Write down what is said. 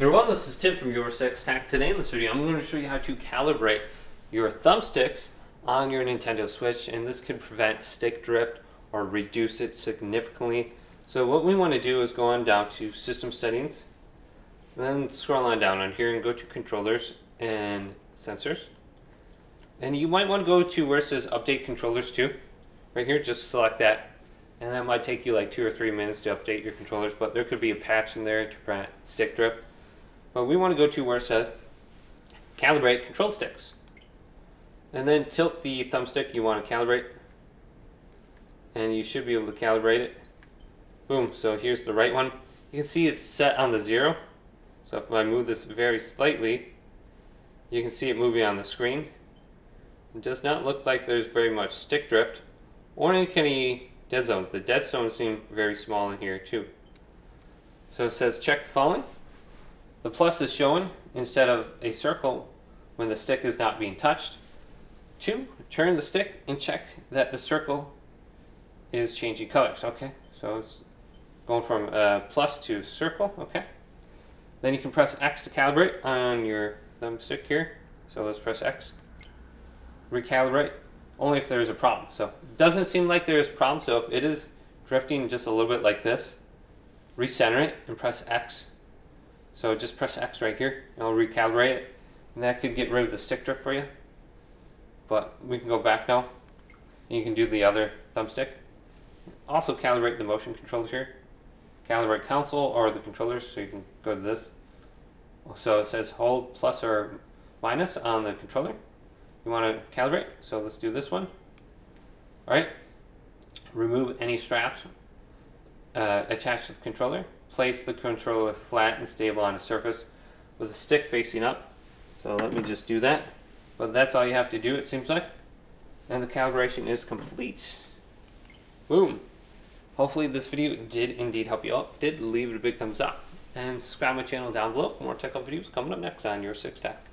Hey everyone, this is Tim from Your Six Tech. Today in this video, I'm going to show you how to calibrate your thumbsticks on your Nintendo Switch, and this could prevent stick drift or reduce it significantly. So what we want to do is go on down to System Settings, then scroll on down on here and go to Controllers and Sensors. And you might want to go to where it says Update Controllers too. Right here, just select that. And that might take you like 2 or 3 minutes to update your controllers, but there could be a patch in there to prevent stick drift. But we want to go to where it says Calibrate Control Sticks. And then tilt the thumbstick you want to calibrate. And you should be able to calibrate it. Boom, so here's the right one. You can see it's set on the 0. So if I move this very slightly, you can see it moving on the screen. It does not look like there's very much stick drift or any dead zone. The dead zones seem very small in here too. So it says check the following. The plus is shown instead of a circle when the stick is not being touched. 2, turn the stick and check that the circle is changing colors. Okay, so it's going from plus to circle. Okay, then you can press X to calibrate on your thumbstick here. So let's press X. Recalibrate only if there's a problem. So it doesn't seem like there's a problem. So if it is drifting just a little bit like this, recenter it and press X. So just press X right here, and I'll recalibrate it. And that could get rid of the stick drift for you. But we can go back now. And you can do the other thumbstick. Also calibrate the motion controls here. Calibrate console or the controllers, so you can go to this. So it says hold plus or minus on the controller. You want to calibrate, so let's do this one. Alright. Remove any straps attached to the controller. Place the controller flat and stable on a surface with the stick facing up. So let me just do that. But that's all you have to do, it seems like. And the calibration is complete. Boom. Hopefully this video did indeed help you out. If it did, leave it a big thumbs up. And subscribe to my channel down below. More tech videos coming up next on Your Six Tech.